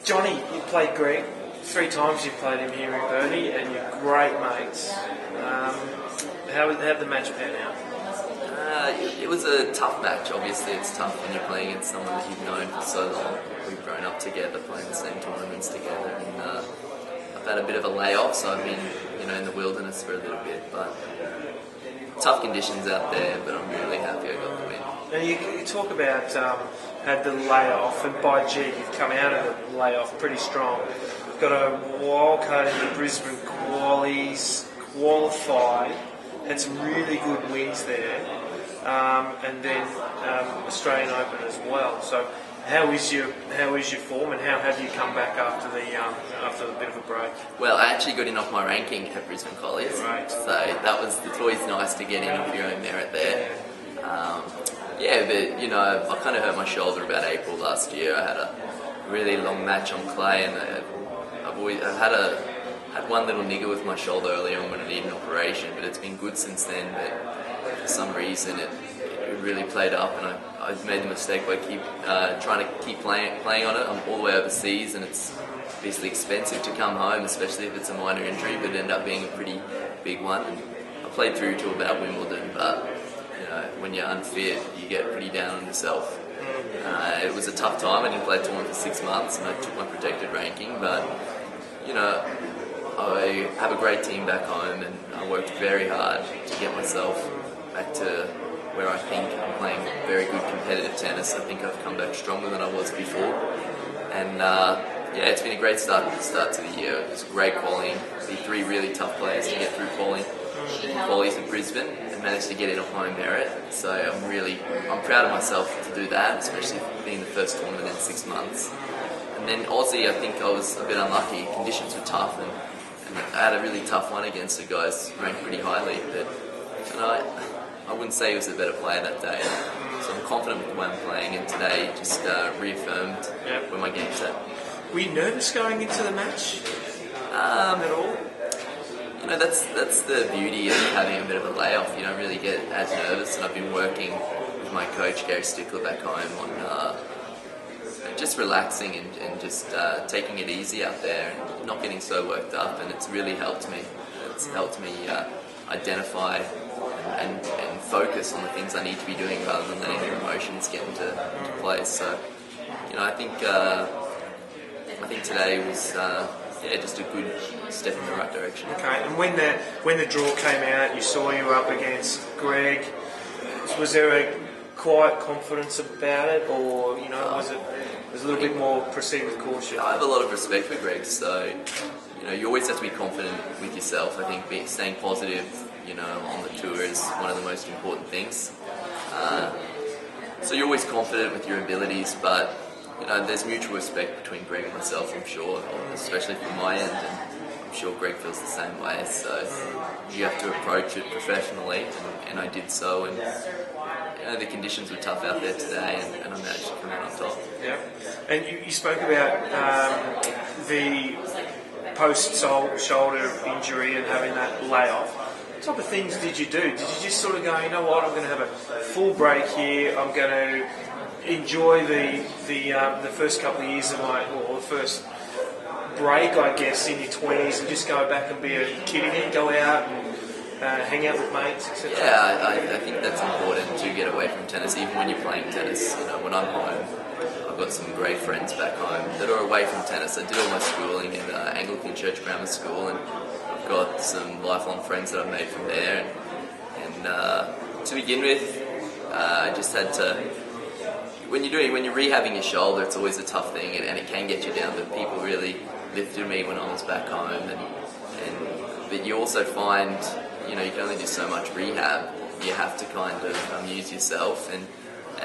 Johnny, you played Greg. 3 times you've played him here in Burnie, and you're great mates. How'd the match pan out? It was a tough match. Obviously, it's tough when you're playing against someone that you've known for so long. We've grown up together, playing the same tournaments together, and I've had a bit of a layoff, so I've been, in the wilderness for a little bit. But tough conditions out there, but I'm really happy I got the win. Now you talk about had the layoff, and by G, you've come out of the layoff pretty strong. You've got a wild card in the Brisbane qualies, qualified, had some really good wins there, and then Australian Open as well. So how is your form, and how have you come back after the bit of a break? Well, I actually got in off my ranking at Brisbane Colliers, right. So it's always nice to get in off your own merit there. But I kind of hurt my shoulder about April last year. I had a really long match on clay, and I've had one little nigger with my shoulder early on when I needed an operation, but it's been good since then. But for some reason, it really played up, and I made the mistake by trying to keep playing on it. I'm all the way overseas, and it's obviously expensive to come home, especially if it's a minor injury, but it ended up being a pretty big one. And I played through to about Wimbledon, but when you're unfit, you get pretty down on yourself. It was a tough time. I didn't play a tournament for 6 months, and I took my protected ranking, but I have a great team back home, and I worked very hard to get myself back to where I think I'm playing very good competitive tennis. I think I've come back stronger than I was before, and it's been a great start to the year. It was great qualifying. Beat 3 really tough players to get through qualifying in Brisbane, and managed to get in off my own merit. So I'm proud of myself to do that, especially being the first tournament in 6 months. And then Aussie, I think I was a bit unlucky. Conditions were tough, and I had a really tough one against the guys ranked pretty highly. But I wouldn't say he was a better player that day. So I'm confident with the way I'm playing, and today just reaffirmed where my game's at. Were you nervous going into the match at all? That's the beauty of having a bit of a layoff. You don't really get as nervous, and I've been working with my coach Gary Stickler back home on just relaxing and just taking it easy out there and not getting so worked up, and it's really helped me. It's helped me identify and focus on the things I need to be doing rather than letting your emotions get into place. So, I think today was just a good step in the right direction. Okay, and when the draw came out, you saw you were up against Greg. Was there a quiet confidence about it, or was it a little bit more proceed with caution? I have a lot of respect for Greg, so you always have to be confident with yourself. I think staying positive, on the tour is one of the most important things. So you're always confident with your abilities, but there's mutual respect between Greg and myself, I'm sure, especially from my end, and I'm sure Greg feels the same way. So you have to approach it professionally, and I did so. And the conditions were tough out there today, and I managed to come out on top. Yeah, and you spoke about the post-shoulder injury and having that layoff. What type of things did you do? Did you just sort of go, you know what, I'm going to have a full break here, I'm going to enjoy the first couple of years of or the first break, I guess, in your 20s, and just go back and be a kid again, go out and hang out with mates, etc.? Yeah, I think that's important to get away from tennis, even when you're playing tennis. When I'm home, I've got some great friends back home that are away from tennis. I did all my schooling at Anglican Church Grammar School, and I've got some lifelong friends that I've made from there. And to begin with, I just had to. When you're rehabbing your shoulder, it's always a tough thing, and it can get you down. But people really lifted me when I was back home, but you also find, you can only do so much rehab. You have to kind of amuse yourself, and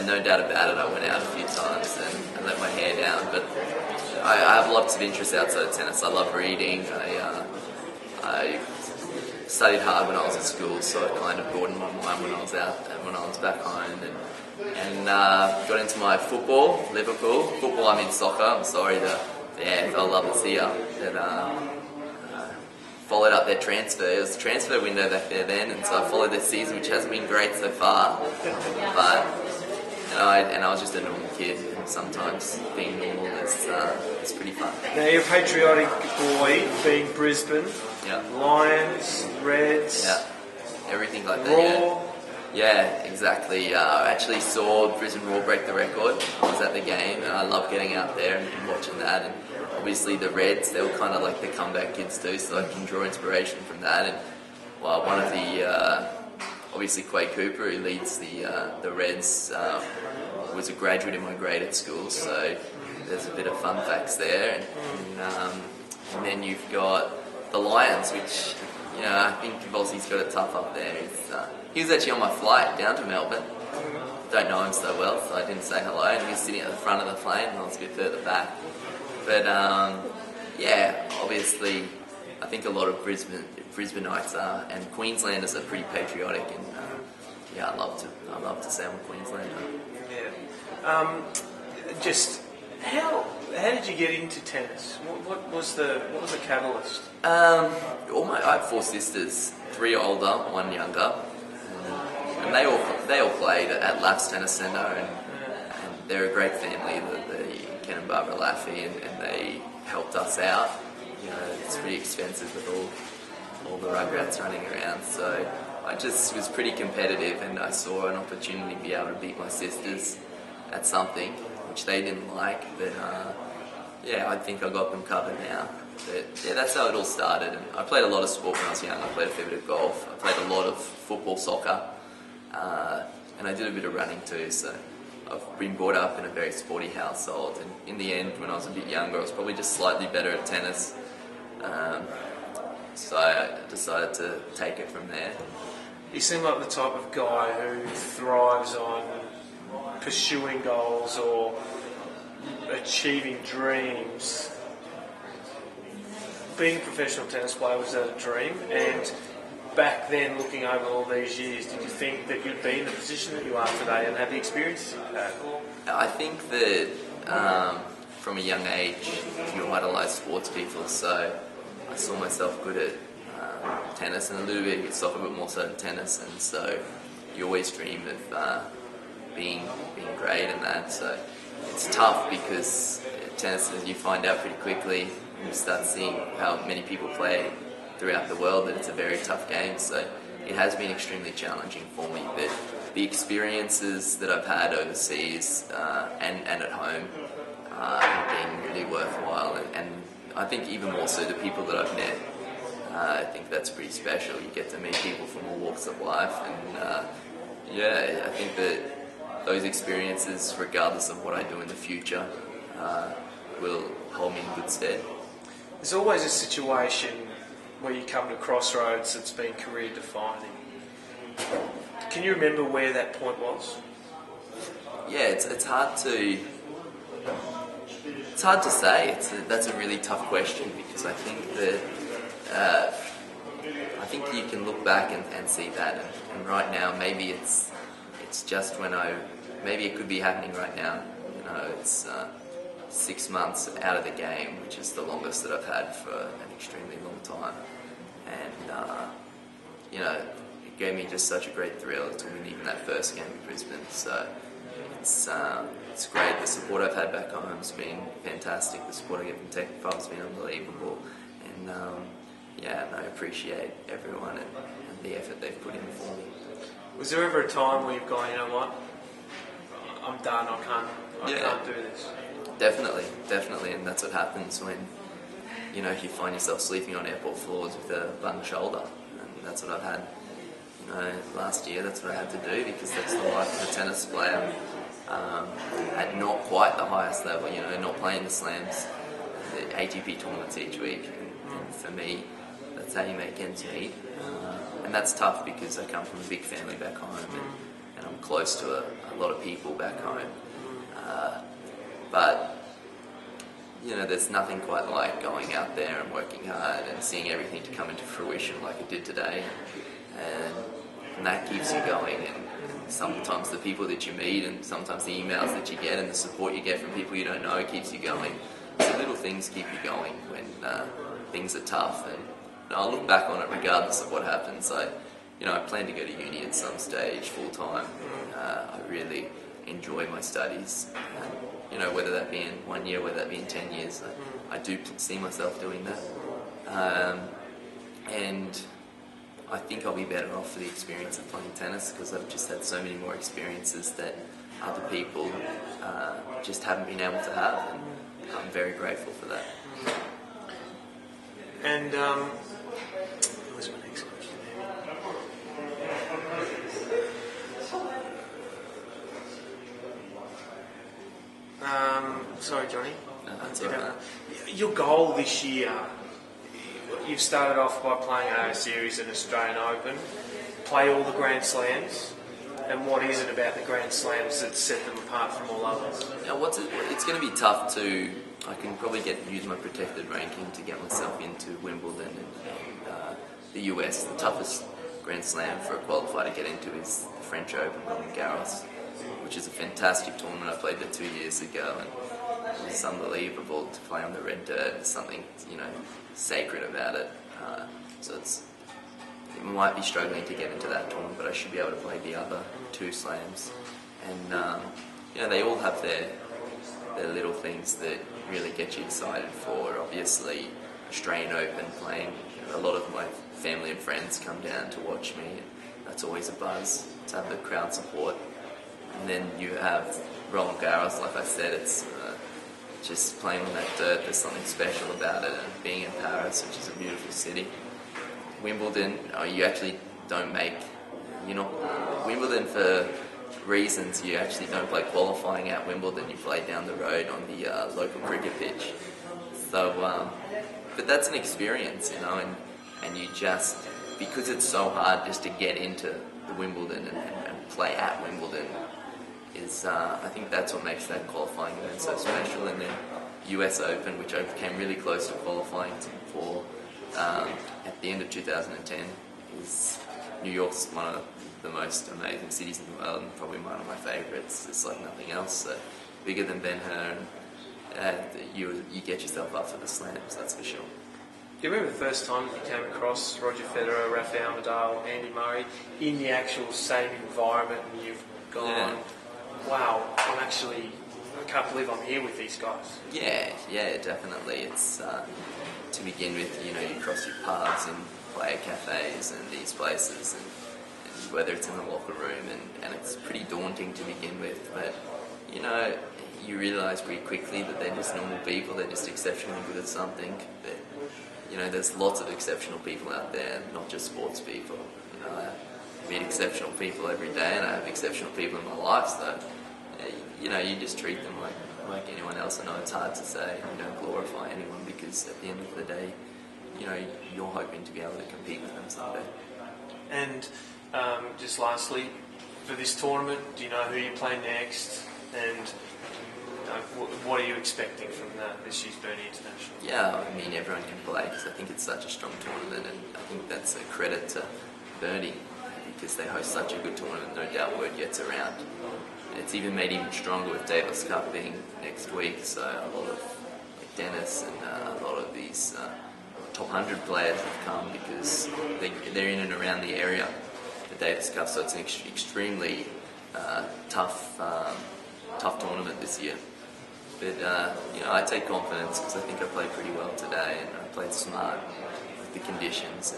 no doubt about it, I went out a few times and let my hair down. But I have lots of interests outside of tennis. I love reading. I studied hard when I was at school, so it kind of broadened my mind when I was out and when I was back home. And got into my football, Liverpool. Football, I mean soccer. I'm sorry, the AFL lovers here that followed up their transfer. It was the transfer window back there then, and so I followed their season, which hasn't been great so far. But and I was just a normal kid, and sometimes being normal is pretty fun. Now you're a patriotic boy, being Brisbane, Yeah. Lions, Reds, Yeah, everything like that. Raw. Yeah, exactly. I actually saw Brisbane Roar break the record. I was at the game, and I love getting out there and watching that. And obviously the Reds, they were kind of like the comeback kids too, so I can draw inspiration from that. And well, one of the obviously Quay Cooper, who leads the Reds, was a graduate in my grade at school, so there's a bit of fun facts there. And then you've got the Lions, which, you know, I think Vossi's got it tough up there. He was actually on my flight down to Melbourne. Don't know him so well, so I didn't say hello. And he was sitting at the front of the plane, and I was a bit further back. But yeah, obviously, I think a lot of Brisbaneites are, and Queenslanders are pretty patriotic. And yeah, I love to say I'm a Queenslander. Yeah. Just how did you get into tennis? What was the catalyst? I have 4 sisters, 3 older, 1 younger, and they all played at Laff's Tennis Centre, and they're a great family, the Ken and Barbara Laffy, and they helped us out. You know, it's pretty expensive with all the rugrats running around, so I just was pretty competitive, and I saw an opportunity to be able to beat my sisters at something, which they didn't like, but yeah, I think I got them covered now. But yeah, that's how it all started. And I played a lot of sport when I was young. I played a fair bit of golf. I played a lot of football, soccer, and I did a bit of running too. So I've been brought up in a very sporty household. And in the end, when I was a bit younger, I was probably just slightly better at tennis. So I decided to take it from there. You seem like the type of guy who thrives on pursuing goals or achieving dreams. Being a professional tennis player, was that a dream? And back then, looking over all these years, did you think that you'd be in the position that you are today and have the experiences you've had? I think that from a young age, you idolise sports people, so I saw myself good at tennis and a little bit at soccer, but more so in tennis, and so you always dream of being great in that. So it's tough because tennis, you find out pretty quickly. You start seeing how many people play throughout the world, that it's a very tough game, so it has been extremely challenging for me. But the experiences that I've had overseas and at home have been really worthwhile, and I think even more so the people that I've met. I think that's pretty special. You get to meet people from all walks of life, and yeah, I think that those experiences, regardless of what I do in the future, will hold me in good stead. There's always a situation where you come to crossroads that's been career defining. Can you remember where that point was? Yeah, it's hard to say. That's a really tough question, because I think that I think you can look back and see that, and right now maybe it's just maybe it could be happening right now. You know, it's 6 months out of the game, which is the longest that I've had for an extremely long time, and you know, it gave me just such a great thrill to win even that first game in Brisbane. So it's great. The support I've had back home has been fantastic. The support I get from Tech Pub has been unbelievable, and yeah, and I appreciate everyone and the effort they've put in for me. Was there ever a time where you've gone, you know what, I'm done, I can't do this? Definitely, and that's what happens when, you know, you find yourself sleeping on airport floors with a bung shoulder, and that's what I've had, you know, last year. That's what I had to do, because that's the life of a tennis player at not quite the highest level, you know, not playing the slams, the ATP tournaments each week, and for me, that's how you make ends meet, and that's tough because I come from a big family back home, and I'm close to a lot of people back home. But, you know, there's nothing quite like going out there and working hard and seeing everything to come into fruition like it did today. And that keeps you going. And sometimes the people that you meet, and sometimes the emails that you get, and the support you get from people you don't know keeps you going. So little things keep you going when things are tough. And I'll look back on it regardless of what happens. I plan to go to uni at some stage full time. I really enjoy my studies. You know, whether that be in 1 year, whether that be in 10 years, I do see myself doing that. And I think I'll be better off for the experience of playing tennis because I've just had so many more experiences that other people just haven't been able to have, and I'm very grateful for that. And what's my next question? Sorry, Johnny. No, that's all right. Your goal this year, you've started off by playing A Series and Australian Open, play all the Grand Slams, and what is it about the Grand Slams that set them apart from all others? Now, it's going to be tough to. I can probably use my protected ranking to get myself into Wimbledon and the US. The toughest Grand Slam for a qualifier to get into is the French Open, Roland Garros, which is a fantastic tournament. I played there 2 years ago, and it was unbelievable to play on the red dirt. There's something, sacred about it. So it might be struggling to get into that tournament, but I should be able to play the other 2 slams. And they all have their little things that really get you excited for. Obviously, Australian Open, playing. A lot of my family and friends come down to watch me. That's always a buzz to have the crowd support. And then you have Roland Garros, like I said, it's just playing on that dirt. There's something special about it, and being in Paris, which is a beautiful city. Wimbledon, you actually don't Wimbledon for reasons, you actually don't play qualifying at Wimbledon, you play down the road on the local cricket pitch. So, but that's an experience, and you just, because it's so hard just to get into the Wimbledon and play at Wimbledon, I think that's what makes that qualifying event so special. And then US Open, which I came really close to qualifying for at the end of 2010, is New York's one of the most amazing cities in the world, and probably one of my favourites. It's like nothing else. So bigger than Ben-Hur, and you get yourself up for the slams, that's for sure. Do you remember the first time you came across Roger Federer, Rafael Nadal, Andy Murray in the actual same environment, and you've gone, wow, I can't believe I'm here with these guys? Yeah, definitely. It's to begin with, you cross your paths in player cafes and these places, and whether it's in the locker room, and it's pretty daunting to begin with, but you realise pretty quickly that they're just normal people. They're just exceptionally good at something. There's lots of exceptional people out there, not just sports people. I meet exceptional people every day, and I have exceptional people in my life, so you just treat them like anyone else. I know it's hard to say, and you don't glorify anyone, because at the end of the day, you're hoping to be able to compete with them someday. And just lastly, for this tournament, do you know who you play next, and what are you expecting from this year's Burnie International? Yeah, I mean, everyone can play, because I think it's such a strong tournament, and I think that's a credit to Burnie, because they host such a good tournament. No doubt word gets around. And it's even made even stronger with Davis Cup being next week, so a lot of Dennis and a lot of these top 100 players have come because they're in and around the area, the Davis Cup, so it's an extremely tough tournament this year. But I take confidence, because I think I played pretty well today, and I played smart with the conditions,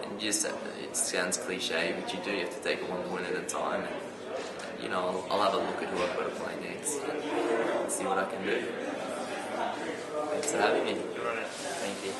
and just, it sounds cliche, but you have to take it 1 point at a time, and I'll have a look at who I've got to play next and see what I can do. Thanks for having me. Good on it. Thank you.